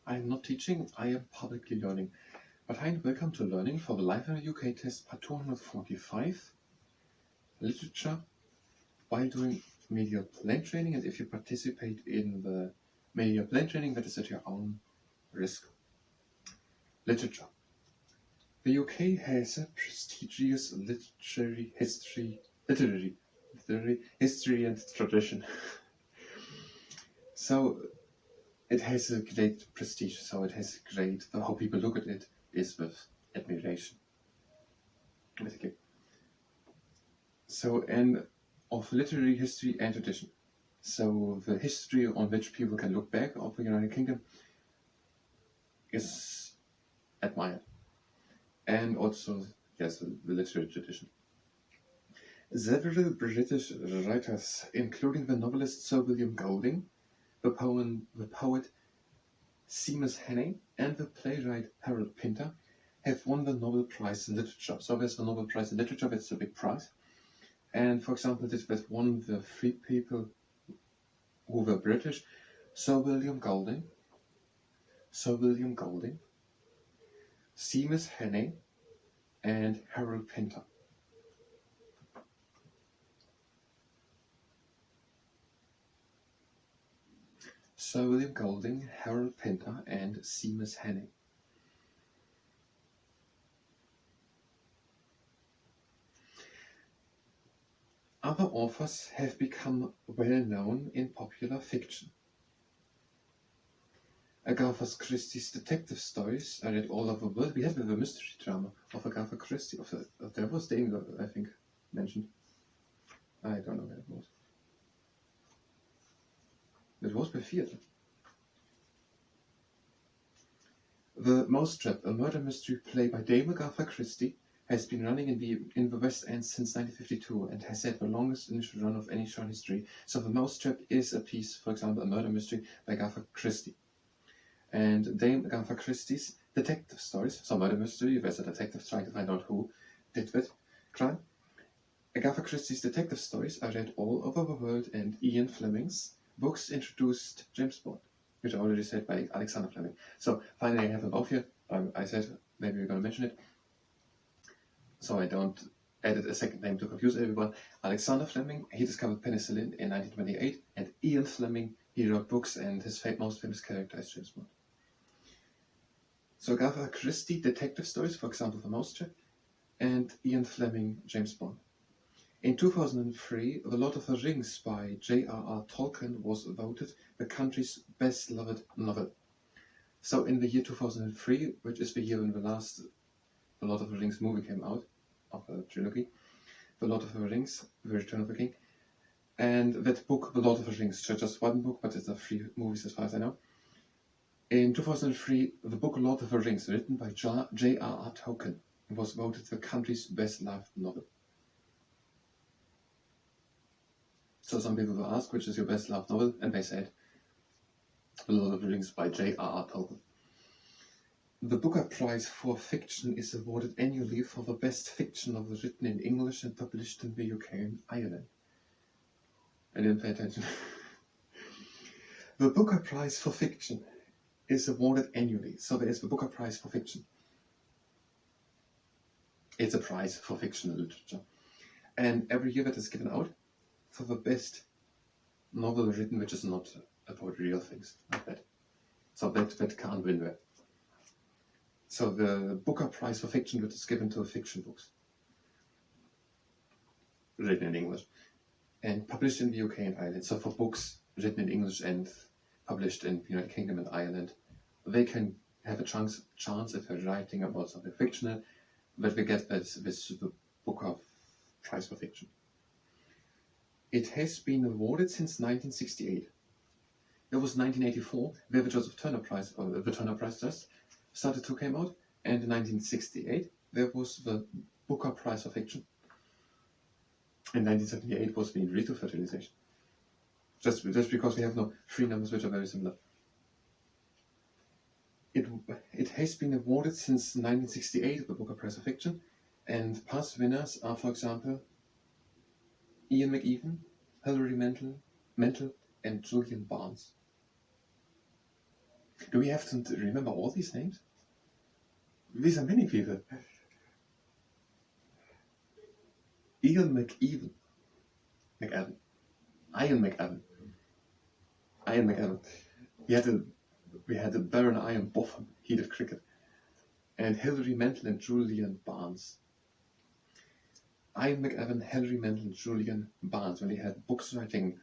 I am not teaching, I am publicly learning. But hi and welcome to Learning for the Life in the UK test part 245, Literature, while doing media plan training. And if you participate in the media plan training, that is at your own risk. Literature. The UK has a prestigious literary history and tradition. So it has a great prestige, so it has a great, how people look at it is with admiration, basically. So, and of literary history and tradition. So the history on which people can look back of the United Kingdom is admired. And also, yes, the literary tradition. Several British writers, including the novelist Sir William Golding, the poet Seamus Heaney, and the playwright Harold Pinter, have won the Nobel Prize in Literature. So there's the Nobel Prize in Literature, that's a big prize. And for example, this was one of the three people who were British: Sir William Golding, Seamus Heaney, and Harold Pinter. Sir William Golding, Harold Pinter, and Seamus Heaney. Other authors have become well known in popular fiction. Agatha Christie's detective stories are read all over the world. We had the mystery drama of Agatha Christie. There was Dane, I think, mentioned. I don't know where it was. It was by theatre. The Mousetrap, a murder mystery play by Dame Agatha Christie, has been running in the West End since 1952 and has had the longest initial run of any show in history. So the Mousetrap is a piece, for example, a murder mystery by Agatha Christie. And Dame Agatha Christie's detective stories, so murder mystery, there's a detective trying to find out who did that crime. Agatha Christie's detective stories are read all over the world, and Ian Fleming's books introduced James Bond, which I already said by Alexander Fleming. So finally I have them both here. I said maybe we're going to mention it, so I don't add a second name to confuse everyone. Alexander Fleming, he discovered penicillin in 1928, and Ian Fleming, he wrote books, and his most famous character is James Bond. So Agatha Christie detective stories, for example, The Mousetrap, and Ian Fleming, James Bond. In 2003, The Lord of the Rings by J.R.R. Tolkien was voted the country's best-loved novel. So in the year 2003, which is the year when the last The Lord of the Rings movie came out, of a trilogy, The Lord of the Rings, The Return of the King, and that book, The Lord of the Rings, just one book, but it's 3 movies as far as I know. In 2003, the book Lord of the Rings, written by J.R.R. Tolkien, was voted the country's best-loved novel. So some people will ask, which is your best-loved novel? And they said, The Lord of the Rings by J.R.R. Tolkien. The Booker Prize for Fiction is awarded annually for the best fiction novel written in English and published in the UK and Ireland. I didn't pay attention. The Booker Prize for Fiction is awarded annually. So there is the Booker Prize for Fiction. It's a prize for fictional literature. And every year that is given out for the best novel written which is not about real things, like that. So that can't win that. So the Booker Prize for Fiction is given to fiction books written in English and published in the UK and Ireland. So for books written in English and published in the United Kingdom and Ireland, they can have a chance if they're writing about something fictional, that they get this the Booker Prize for Fiction. It has been awarded since 1968. It was 1984 where the Joseph Turner Prize, or the Turner Prize just started to come out, and in 1968 there was the Booker Prize for Fiction. In 1978 was the Rito fertilization. Just because we have no 3 numbers which are very similar. It has been awarded since 1968, the Booker Prize for Fiction, and past winners are, for example, Ian McEwan, Hilary Mantel, and Julian Barnes. Do we have to remember all these names? These are many people. Ian McEwan. McAdam. Ian McAdam. Ian McAdam. We had the Baron Ian Botham. He did cricket. And Hilary Mantel and Julian Barnes. Ian McEwan, Hilary Mantel, and Julian Barnes, when they had books writing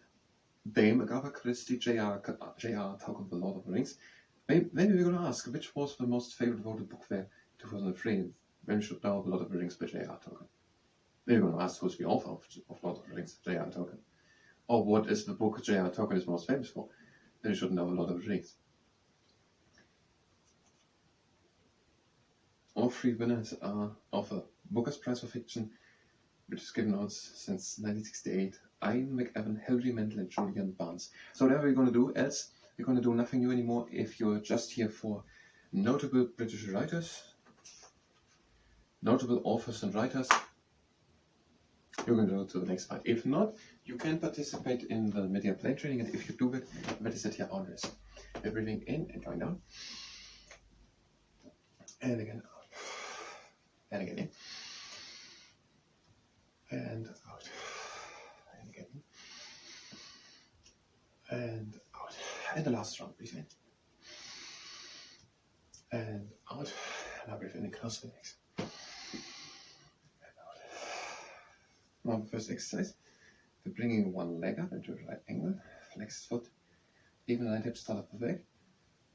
Dame Agatha Christie, J.R. Tolkien, The Lord of the Rings. Maybe we're going to ask, which was the most favorite voted book for 2003? When we should know The Lord of the Rings by J.R. Tolkien. Maybe we're going to ask who's the author of Lord of the Rings, J.R. Tolkien. Or what is the book J.R. Tolkien is most famous for? Then we should know The Lord of the Rings. All three winners are of a Booker's Prize for Fiction, which is given out since 1968. Ian McEwan, Hilary Mantel, and Julian Barnes. So whatever we're going to do, else we're going to do nothing new anymore. If you're just here for notable British writers, notable authors and writers, you're going to go to the next part. If not, you can participate in the media plane training, and if you do it, that is at your own risk. We're breathing in and going down. And again out. And again in. And out. And again in. And out. And the last round, breathe in. And out. Now breathe in and close the legs. And out. Now the first exercise. We're bringing one leg up into a right angle. Flex foot. Even line hips start up the leg.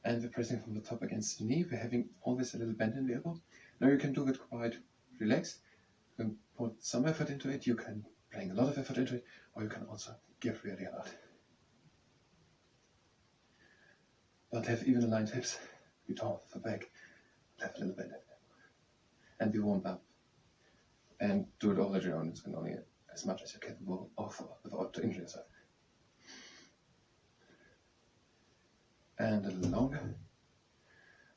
And we're pressing from the top against the knee. We're having always a little bend in the elbow. Now you can do it quite relaxed. You can put some effort into it. You can bring a lot of effort into it. Or you can also give really a lot. But have even aligned hips. Be tall for back. Have a little bend in it. And be warmed up. And do it all at your own. It's only as much as you're capable of without injuring yourself. And a little longer.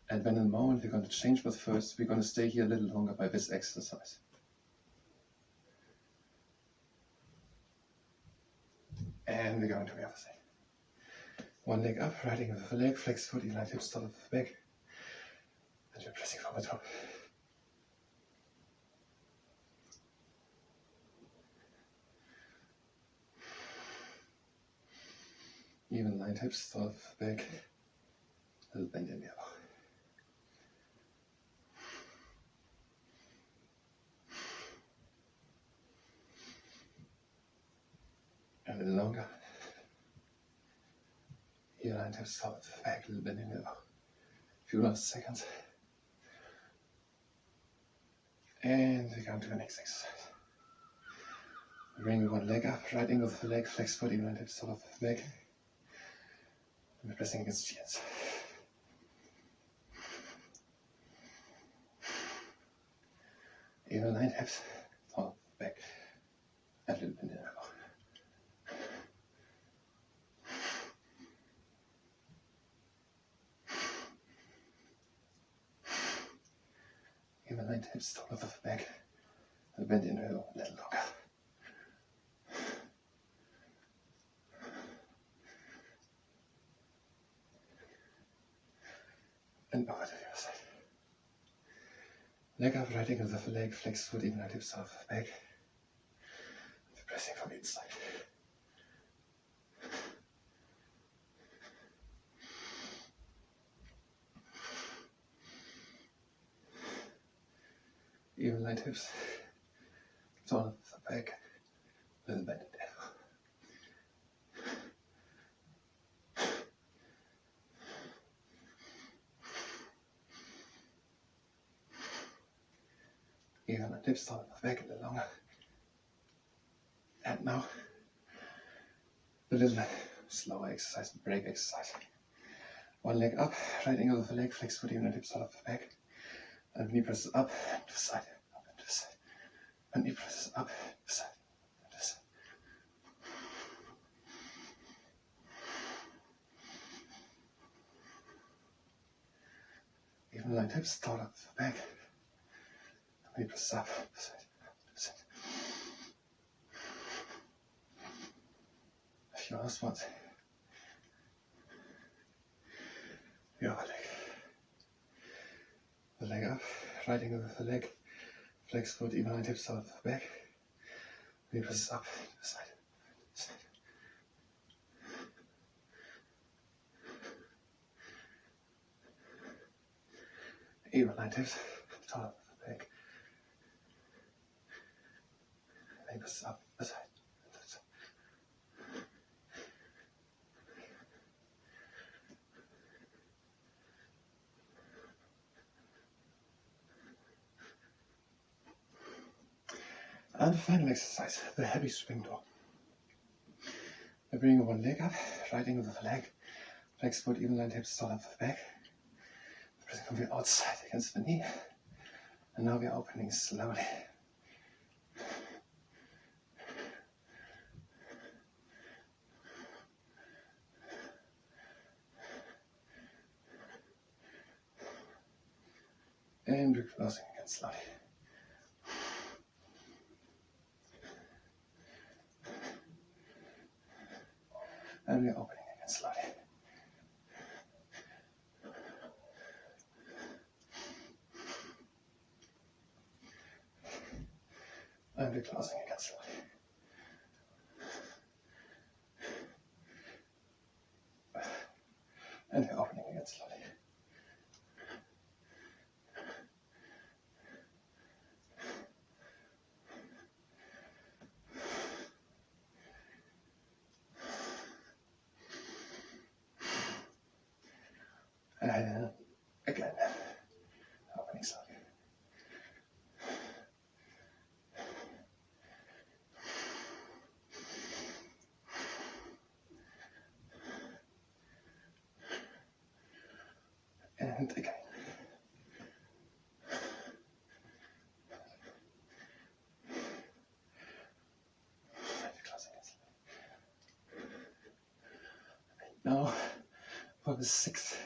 And then in a moment we're going to change, but first we're going to stay here a little longer by this exercise. And we're going to the other side. One leg up, right angle with the leg, flex foot, elite hips, start of the back. And you're pressing from the top. Even line hips, start of the back. A little bend in the elbow. A little longer. Here line hips, start of the back, a little bend in the elbow. A few last seconds. And we go to the next exercise. Bring one leg up, right angle with the leg, flex foot, even line hips, start of the back. And we're pressing against the chins. Even line hips, fall back, and a little bend in the elbow. Even line hips, top of the back, and bend in the elbow a little longer. And over to the other side. Leg up, right angle with the leg, flex foot, even line hips off back. And pressing from inside. Even line hips, turn up the back, little bend it down. Even line hips, turn up the back a little longer. And now, a little slower exercise, break exercise. One leg up, right angle with the leg, flex foot, even line hips, turn up the back. And knee presses up and to the side, up and to the side. And knee presses up, to the side, and to the side. Even line hips, start up the back. And knee presses up, to the side, up to the side. A few last ones. the other leg. The leg up, right angle with the leg, flex foot, even line hips out the back, knee presses up, side, side. Even line hips, top of the back, knee presses up, side. And the final exercise, the heavy swing door. I bring one leg up, right angle with the leg, flex foot, even line hips, start up the back, pressing from the outside against the knee, and now we are opening slowly. And we're closing again slowly. And we're opening again slowly. And we're closing again slowly. And we're opening again slowly. And again, opening slowly. And again. Now for the sixth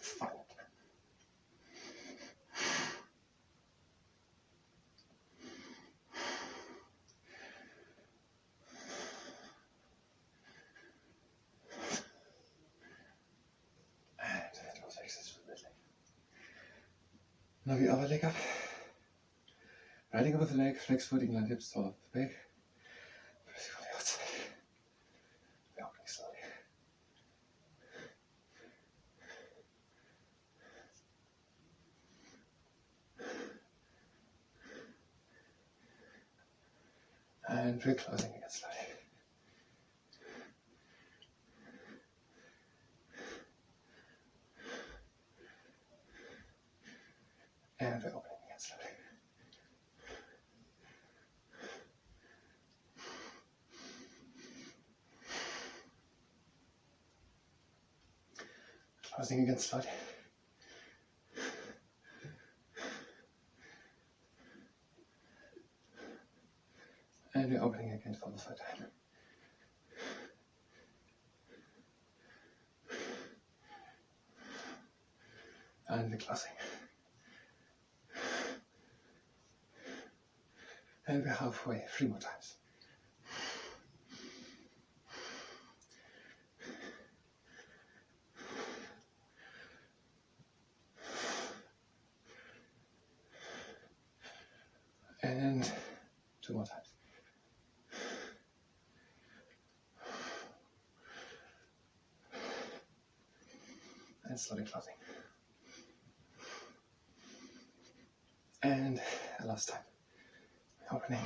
final. And that was exercise for this leg. Now the other leg up. Right angle with the leg, flex foot, even line hips, toward the back. Pressing from the outside. We're opening slowly. And we're closing again slowly. And we're opening again slowly. Closing again slowly. And we're opening again for the third time. And we're closing. And we're halfway, 3 more times. And 2 more times. And slowly closing. And last time. Opening.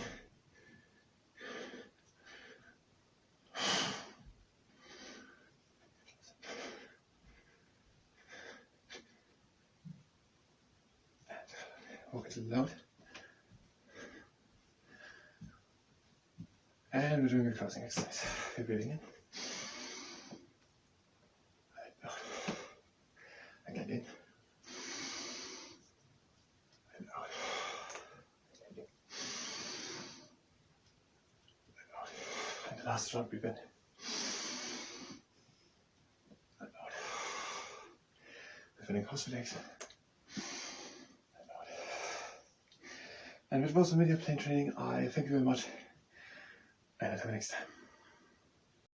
And walk it to the load. And we're doing a closing exercise. We're breathing in. And out. Again in. And out. Again in. And out. And the last round, breathe in. And out. We're feeling close to legs. And out. And with most of media plane training, I thank you very much. And until next time.